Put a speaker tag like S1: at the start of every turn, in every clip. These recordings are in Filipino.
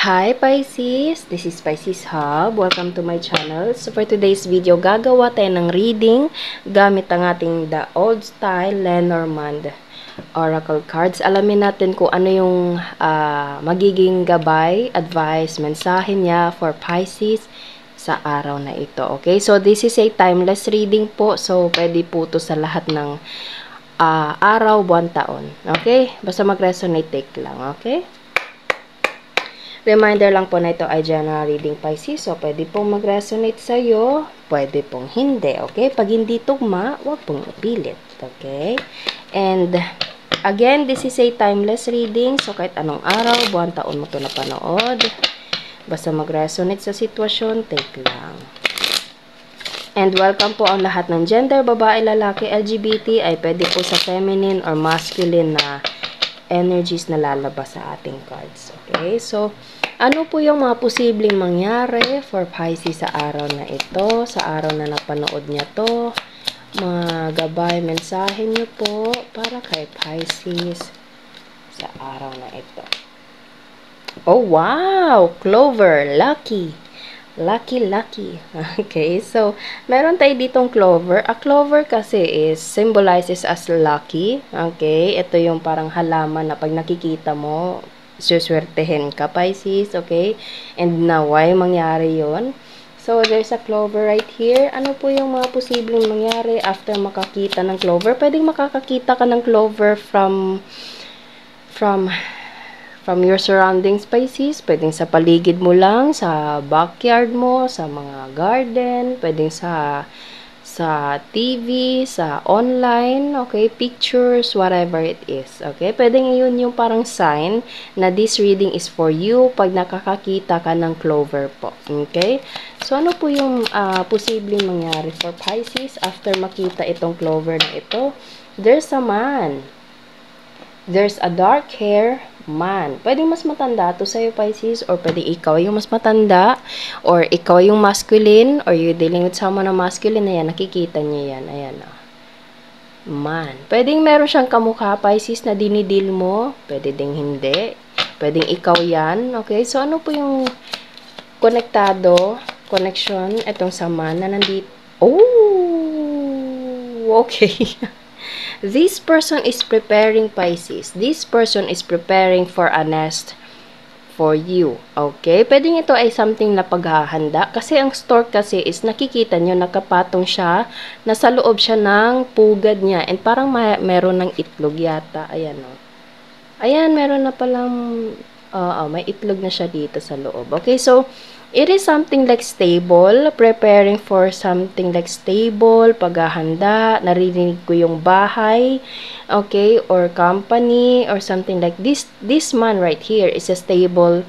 S1: Hi Pisces! This is Pisces Hub. Welcome to my channel. So for today's video, gagawa tayo ng reading gamit ang ating The Old Style Lenormand Oracle Cards. Alamin natin kung ano yung magiging gabay, advice, mensahe niya for Pisces sa araw na ito. Okay? So this is a timeless reading po. So pwede po to sa lahat ng araw, buwan, taon. Okay? Basta mag-resonate, take lang. Okay? Reminder lang po na ito ay general reading Pisces. So, pwede pong mag-resonate sa'yo, pwede pong hindi. Okay? Pag hindi tugma, huwag pong ipilit. Okay? And, again, this is a timeless reading. So, kahit anong araw, buwan, taon mo ito napanood. Basta mag-resonate sa sitwasyon, take lang. And welcome po ang lahat ng gender, babae, lalaki, LGBT, ay pwede po sa feminine or masculine na energies na lalabas sa ating cards. Okay? So, ano po yung mga posibleng mangyari for Pisces sa araw na ito, sa araw na napanood niya to? Mga gabay, mensahe niyo po para kay Pisces sa araw na ito. Oh, wow! Clover! Lucky! Lucky. Okay, so, meron tayo ditong clover. A clover kasi symbolizes as lucky. Okay, ito yung parang halaman na pag nakikita mo, suswertehin ka, Pisces. Okay, and naway mangyari yon. So, there's a clover right here. Ano po yung mga posibleng mangyari after makakita ng clover? Pwedeng makakakita ka ng clover from your surroundings, Pisces. Pwedeng sa paligid mo lang, sa backyard mo, sa mga garden, pwedeng sa TV, sa online, okay, pictures, whatever it is, okay. Pwedeng yun yung parang sign na this reading is for you pag nakakakita ka ng clover po, okay. So, ano po yung posibleng mangyari for Pisces after makita itong clover na ito? There's a man. There's a dark hair man. Pwedeng mas matanda to sa'yo, Pisces, or pwedeng ikaw yung mas matanda, or ikaw yung masculine, or you dealing with someone na masculine. Ayan, nakikita niyo yan. Ayan, man. Pwedeng meron siyang kamukha, Pisces, na dinidil mo. Pwede ding hindi. Pwedeng ikaw yan. Okay, so ano po yung connection, etong sa man na nandito. Oh! Okay. This person is preparing, Pisces. This person is preparing for a nest for you. Okay? Pwedeng ito ay something na paghahanda. Kasi ang stork kasi is nakikita nyo, nakapatong siya, nasa loob siya ng pugad niya. And parang meron ng itlog yata. Ayan, o. Ayan, meron na palang, may itlog na siya dito sa loob. Okay, so, it is something like stable, preparing for something like stable, paghahanda, naririnig ko yung bahay, okay, or company, or something like this. This man right here is a stable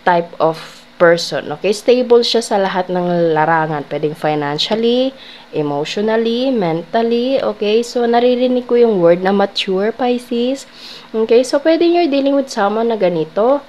S1: type of person, okay? Stable siya sa lahat ng larangan, pwedeng financially, emotionally, mentally, okay? So, naririnig ko yung word na mature, Pisces, okay? So, pwedeng you're dealing with someone na ganito,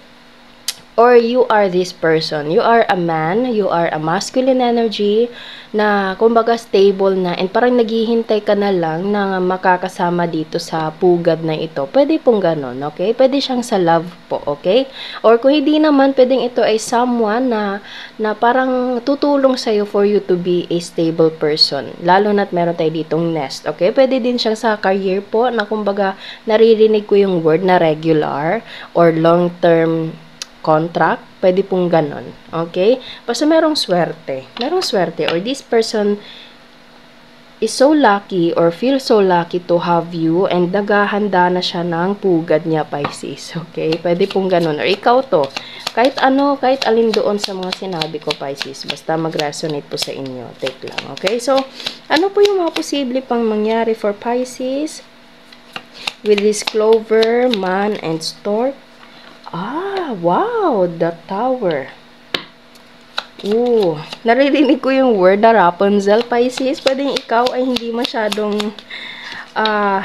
S1: or you are this person. You are a man, you are a masculine energy na kumbaga stable na and parang naghihintay ka na lang na makakasama dito sa pugad na ito. Pwede pong ganun, okay? Pwede siyang sa love po, okay? Or kung hindi naman, pwedeng ito ay someone na parang tutulong sa'yo for you to be a stable person. Lalo na't meron tayo ditong nest, okay? Pwede din siyang sa career po na kumbaga naririnig ko yung word na regular or long-term contract, pwede pong ganon. Okay? Basta merong swerte. Merong swerte. Or this person is so lucky or feel so lucky to have you and naghahanda na siya ng pugad niya, Pisces. Okay? Pwede pong ganon. Or ikaw to. Kahit ano, kahit alin doon sa mga sinabi ko, Pisces. Basta mag-resonate po sa inyo. Take lang. Okay? So, ano po yung mga posible pang mangyari for Pisces with this clover, man, and stork? Wow! The Tower. Naririnig ko yung word na Rapunzel, Pisces. Pwedeng ikaw ay hindi masyadong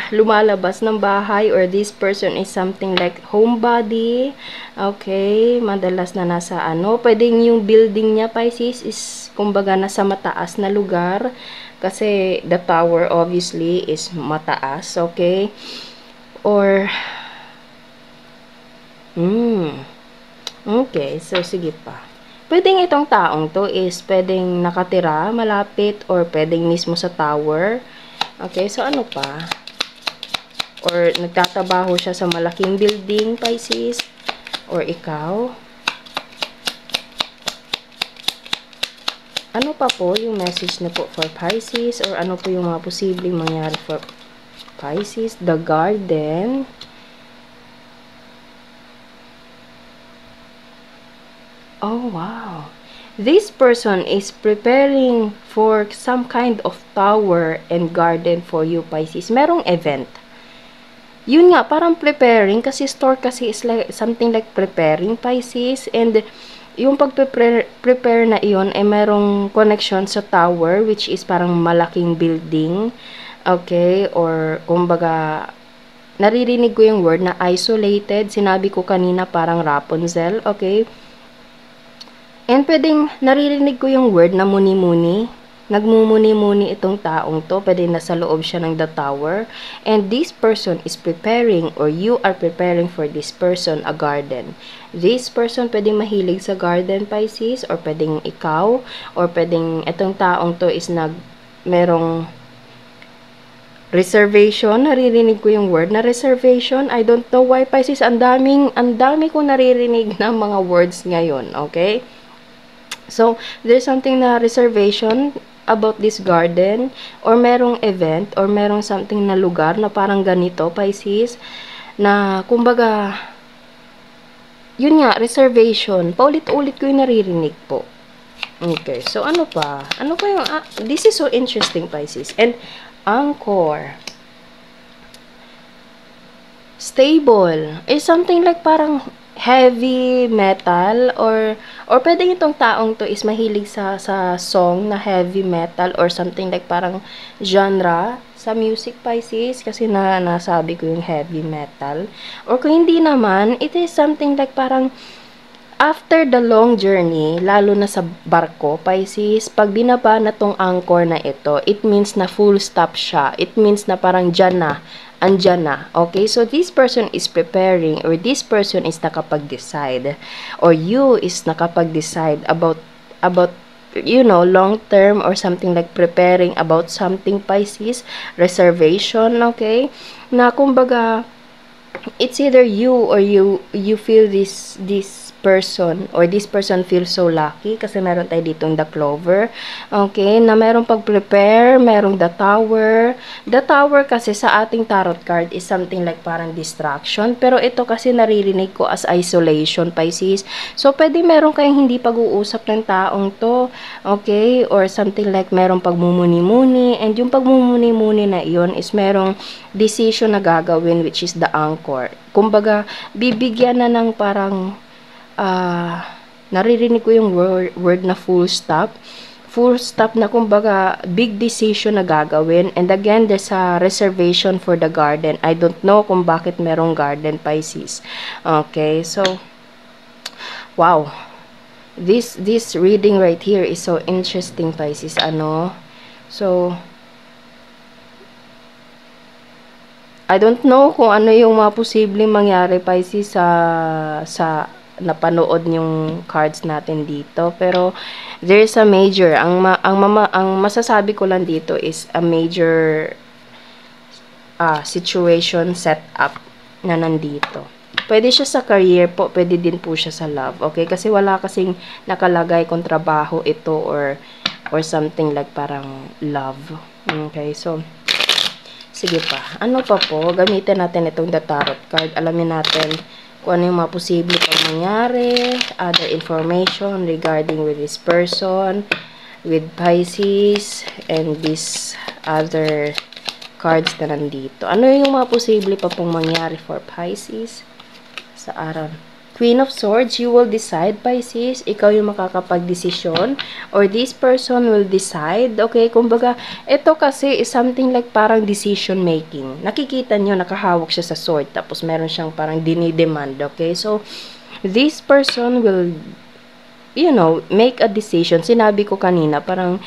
S1: lumalabas ng bahay or this person is something like homebody. Okay, madalas na nasa pwedeng yung building niya, Pisces, is kumbaga nasa mataas na lugar. Kasi the tower obviously is mataas, okay? Or Okay, so sige pa. Pwedeng itong taong to is pwedeng nakatira, malapit, or pwedeng mismo sa tower. Okay, so ano pa? Or nagtatabaho siya sa malaking building, Pisces? Or ikaw? Ano pa po yung message na po for Pisces? Or ano po yung mga posibleng mangyari for Pisces? The Garden. Oh, wow. This person is preparing for some kind of tower and garden for you, Pisces. Merong event. Yun nga, parang preparing kasi store kasi is like something like preparing, Pisces. And yung pag-prepare na iyon ay merong connection sa tower, which is parang malaking building. Okay? Or kumbaga, naririnig ko yung word na isolated. Sinabi ko kanina parang Rapunzel. Okay? And pwedeng naririnig ko yung word na muni-muni. Nagmumuni-muni itong taong to. Pwede nasa loob siya ng the tower. And this person is preparing or you are preparing for this person a garden. This person pwedeng mahilig sa garden, Pisces, or pwedeng ikaw, or pwedeng itong taong to is merong reservation. Naririnig ko yung word na reservation. I don't know why, Pisces. Ang dami kong naririnig na mga words ngayon. Okay? So, there's something na reservation about this garden, or merong event, or merong something na lugar na parang ganito, Pisces, na kumbaga, yun nga, reservation. Paulit-ulit ko yung naririnig po. Okay, so ano pa? Ano pa yung, this is so interesting, Pisces. And, anchor. Stable. Is something like parang heavy metal, or pwedeng itong taong to is mahilig sa song na heavy metal or something like parang genre sa music, Pisces, kasi nasabi ko yung heavy metal. Or kung hindi naman, it is something like parang after the long journey, lalo na sa barko, Pisces, pag binaba na tong anchor na ito, it means na full stop siya. It means na parang dyan na, andyan na. Okay? So, this person is preparing, or this person is nakapag-decide, or you is nakapag-decide about, you know, long term or something like preparing about something, Pisces, reservation, okay? Na kumbaga, it's either you or you feel this person, or this person feels so lucky kasi meron tayo ditong the clover. Okay, na merong pag-prepare, merong the tower. The tower kasi sa ating tarot card is something like parang distraction, pero ito kasi naririnig ko as isolation, Pisces. So, pwede meron kayong hindi pag-uusap ng taong to, okay, or something like merong pagmumuni-muni, and yung pagmumuni-muni na iyon is merong decision na gagawin, which is the anchor. Kumbaga, bibigyan na ng parang naririnig ko yung word na full stop. Full stop na kumbaga big decision na gagawin. And again, there's a reservation for the garden. I don't know kung bakit merong garden, Pisces. Okay, so wow. This reading right here is so interesting, Pisces. So I don't know kung ano yung mga posibleng mangyari, Pisces, sa napanood yung cards natin dito, pero there is a major, ang masasabi ko lang dito is a major situation set up na nandito. Pwede siya sa career po, pwede din po siya sa love, okay? Kasi wala kasing nakalagay kung trabaho ito or something like parang love. Okay, so sige pa. Ano pa po? Gamitin natin itong the tarot card. Alamin natin kung ano yung mga posible pang mangyari, other information regarding with this person, with Pisces, and these other cards na nandito. Ano yung mga posible pa pong mangyari for Pisces sa araw? Queen of Swords, you will decide, Pisces. Ikaw yung makakapag-desisyon, or this person will decide. Okay, kumbaga, ito kasi is something like parang decision making. Nakikita nyo, nakahawak siya sa sword, tapos meron siyang parang dinidemand. Okay, so, this person will, you know, make a decision. Sinabi ko kanina, parang,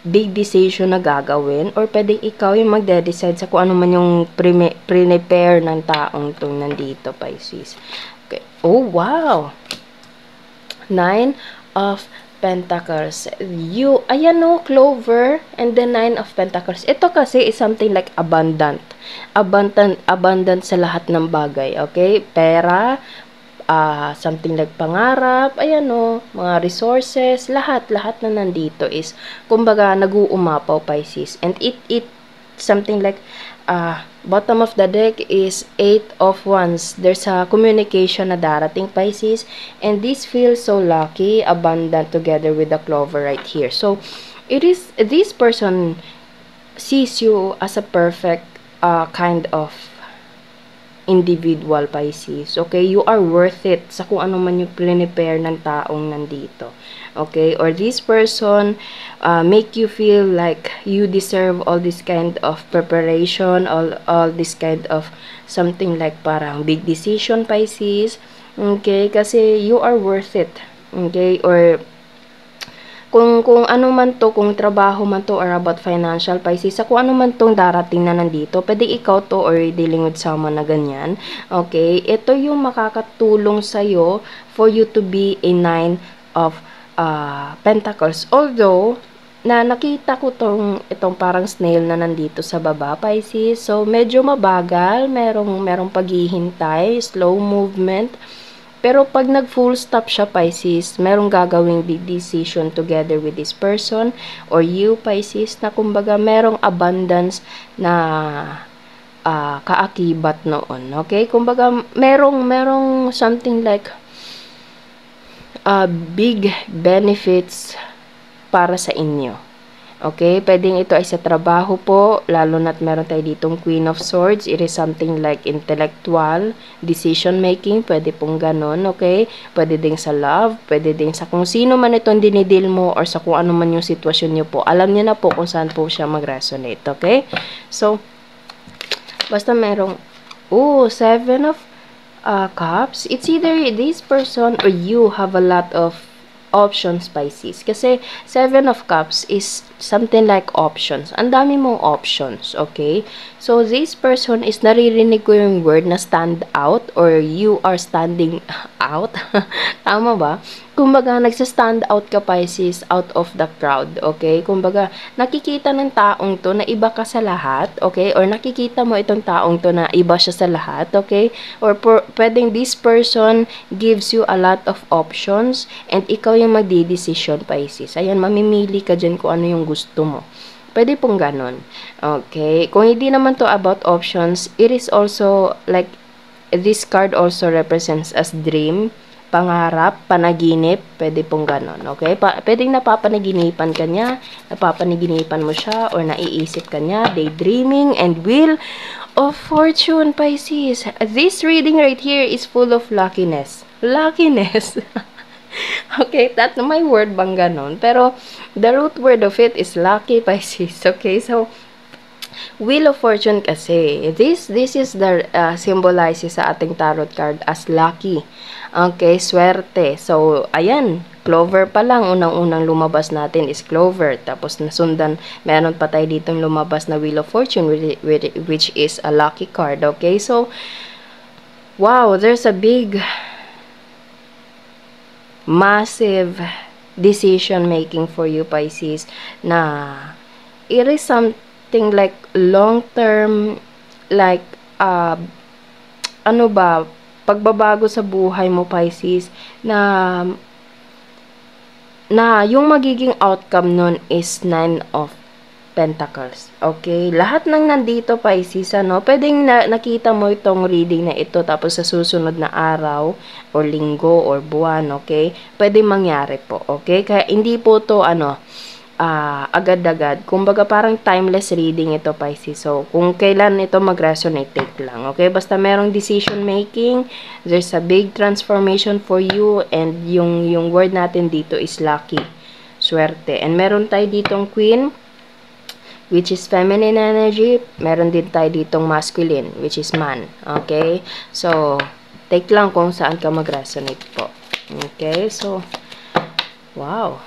S1: big decision na gagawin, or pwedeng ikaw yung magde-decide sa kung ano man yung prepare ng taong tong nandito, Pisces. Okay. Oh, wow! 9 of Pentacles. Ayan no, Clover, and the 9 of Pentacles. Ito kasi is something like abundant. Abundant sa lahat ng bagay, okay? Pera, something like pangarap, ayan o, mga resources, lahat na nandito is, kumbaga, nag-uumapaw, Pisces. And it something like, bottom of the deck is 8 of Wands. There's a communication na darating, Pisces. And this feels so lucky, abundant together with the Clover right here. So, this person sees you as a perfect kind of individual, Pisces. Okay? You are worth it sa kung ano man yung prepare ng taong nandito. Okay? Or this person make you feel like you deserve all this kind of preparation, all this kind of something like parang big decision, Pisces. Okay? Kasi you are worth it. Okay? Or kung ano man to, kung trabaho man to, or about financial, Pisces, sa kung ano man tong darating na nandito, pwede ikaw to or dealing with someone na ganyan. Okay? Ito yung makakatulong sa'yo for you to be a 9 of Pentacles. Although, nakita ko itong parang snail na nandito sa baba, Pisces. So, medyo mabagal, merong paghihintay, slow movement. Pero pag nag-full stop siya, Pisces, merong gagawing big decision together with this person or you, Pisces, na kumbaga merong abundance na kaakibat noon. Okay? Kumbaga merong something like big benefits para sa inyo. Okay, pwedeng ito ay sa trabaho po, lalo na't meron tayo ditong Queen of Swords. It is something like intellectual, decision making, pwede pong ganon, okay? Pwede din sa love, pwede din sa kung sino man itong dinidil mo or sa kung ano man yung sitwasyon nyo po. Alam niyo na po kung saan po siya mag-resonate, okay? So, basta merong, 7 of Cups. It's either this person or you have a lot of options, Pisces. Kasi 7 of Cups is something like options. Ang dami mong options, okay? So, this person is naririnig ko yung word na stand out or you are standing out. Tama ba? Kumbaga, nagsa-stand out ka, Pisces, out of the crowd, okay? Kumbaga, nakikita ng taong to na iba ka sa lahat, okay? Or nakikita mo itong taong to na iba siya sa lahat, okay? Or pwedeng this person gives you a lot of options and ikaw yung magdi-decision, Pisces. Ayan, mamimili ka dyan kung ano yung gusto mo. Pwede pong ganon. Okay? Kung hindi naman to about options, it is also like, this card also represents as dream, pangarap, panaginip, pwede pong ganon, okay? Pwedeng napapanaginipan ka niya, napapanaginipan mo siya, or naiisip ka niya, daydreaming, and wheel of fortune, Pisces. This reading right here is full of luckiness. Luckiness. Okay, that may word bang ganon? Pero, the root word of it is lucky, Pisces, okay? So, Wheel of Fortune kasi, this is the symbolizes sa ating tarot card as lucky. Okay, swerte. So, ayan, Clover pa lang, unang-unang lumabas natin is Clover. Tapos nasundan, meron pa tayo ditong lumabas na Wheel of Fortune, which is a lucky card. Okay, so, wow, there's a big, massive decision making for you, Pisces, na it is something like long term, like ano ba, pagbabago sa buhay mo, Pisces, na yung magiging outcome nun is 9 of Pentacles. Okay? Lahat ng nandito, Pisces, ano, pwedeng nakita mo itong reading na ito, tapos sa susunod na araw, or linggo, or buwan, okay? Pwedeng mangyari po, okay? Kaya hindi po to, agad-agad. Kumbaga, parang timeless reading ito, Pisces. So, kung kailan ito mag-resonate, take lang, okay? Basta merong decision making, there's a big transformation for you, and yung word natin dito is lucky, swerte. And meron tayo ditong Queen, which is feminine energy. Meron din tayo ditong masculine, which is man. Okay? So, take lang kung saan ka mag-resonate po. Okay? So, wow.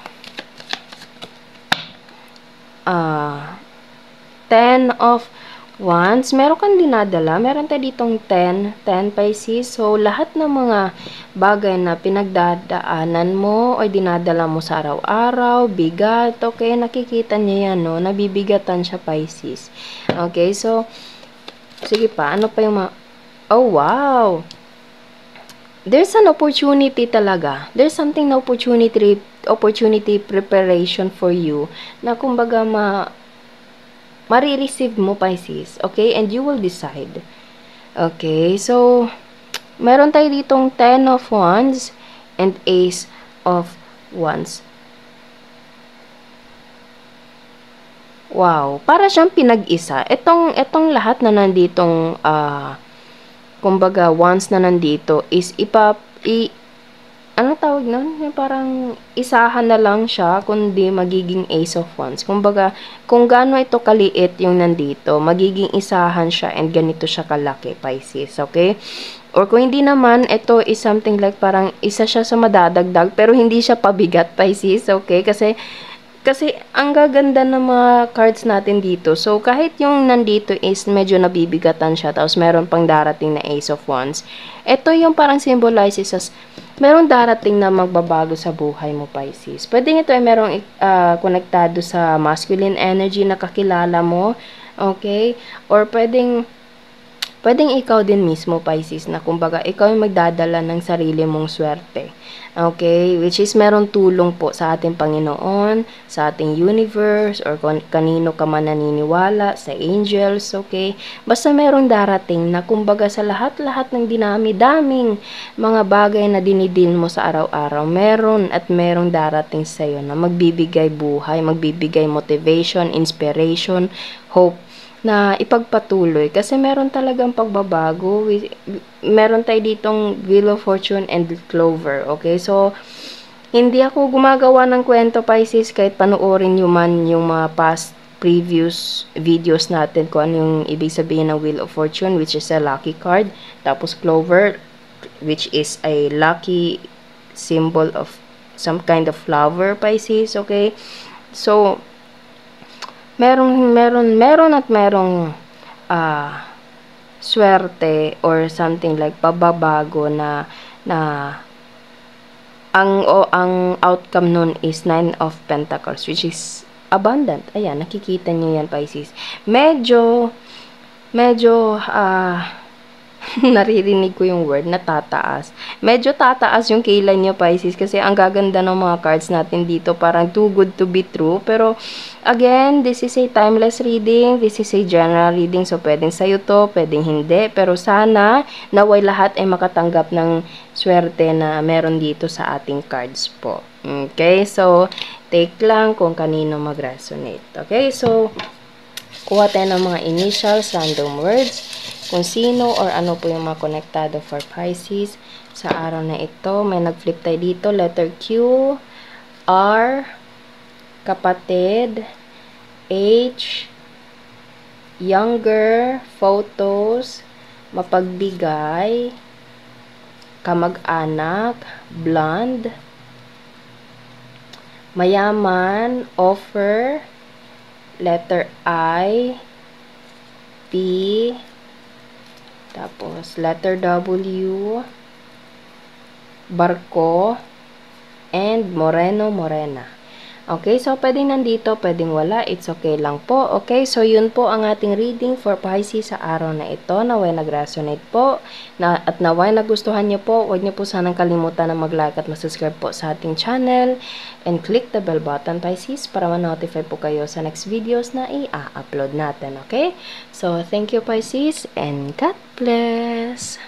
S1: 10 of Wands, meron kang dinadala. Meron tayo ditong 10 Pisces. So, lahat ng mga bagay na pinagdadaanan mo o dinadala mo sa araw-araw, bigat, okay, nakikita niya yan, no? Nabibigatan siya, Pisces. Okay, so, sige pa, ano pa yung oh, wow! There's an opportunity talaga. There's something na opportunity preparation for you na kumbaga marireceive mo, Pisces. Okay? And you will decide. Okay? So, meron tayo ditong 10 of Wands and Ace of Wands. Wow. Para siyang pinag-isa. Etong lahat na nanditong, kumbaga, Wands na nandito is ano tawag nun? Parang isahan na lang siya kundi magiging Ace of Wands. Kumbaga, kung gaano ito kaliit yung nandito, magiging isahan siya and ganito siya kalaki, Pisces. Okay? Or kung hindi naman, ito is something like parang isa siya sa madadagdag pero hindi siya pabigat, Pisces. Okay? Kasi ang gaganda ng mga cards natin dito. So, kahit yung nandito is medyo nabibigatan siya, tapos meron pang darating na Ace of Wands. Ito yung parang symbolizes as meron darating na magbabago sa buhay mo, Pisces. Pwedeng ito ay merong konektado sa masculine energy na kakilala mo. Okay? Or pwedeng ikaw din mismo, Pisces, na kumbaga ikaw yung magdadala ng sarili mong swerte. Okay? Which is meron tulong po sa ating Panginoon, sa ating universe, or kanino ka man naniniwala, sa angels, okay? Basta merong darating na kumbaga sa lahat-lahat ng dinami-daming mga bagay na dinidin mo sa araw-araw, merong darating sa'yo na magbibigay buhay, magbibigay motivation, inspiration, hope, na ipagpatuloy kasi meron talagang pagbabago. Meron tayo ditong Wheel of Fortune and Clover, okay? So, hindi ako gumagawa ng kwento, Pisces, kahit panoorin nyo man yung mga past previous videos natin kung ano yung ibig sabihin ng Wheel of Fortune, which is a lucky card, tapos Clover, which is a lucky symbol of some kind of flower, Pisces, okay? So, meron at merong swerte or something like pababago na ang outcome nun is 9 of Pentacles, which is abundant. Ayan, nakikita niyo yan, Pisces. Medyo naririnig ko yung word na tataas. Medyo tataas yung kilay niyo, Pisces, kasi ang gaganda ng mga cards natin dito, parang too good to be true. Pero, again, this is a timeless reading. This is a general reading. So, pwedeng sa'yo to, pwedeng hindi. Pero sana, naway lahat ay makatanggap ng swerte na meron dito sa ating cards po. Okay? So, take lang kung kanino mag-resonate. Okay? So, kuha tayo ng mga initials, random words, kung sino or ano po yung mga konektado for Pisces sa araw na ito. May nag-flip tayo dito, letter Q, R, kapatid, H, younger, photos, mapagbigay, kamag-anak, blonde, mayaman, offer, letter I, P, tapos letter W, barko, and morena. Okay, so pwedeng nandito, pwedeng wala, it's okay lang po. Okay, so yun po ang ating reading for Pisces sa araw na ito. Naway nag-resonate po, at naway nagustuhan niyo po. Huwag niyo po sanang kalimutan na mag-like at mag-subscribe po sa ating channel. And click the bell button, Pisces, para ma-notify po kayo sa next videos na i-upload natin. Okay, so thank you, Pisces, and God bless!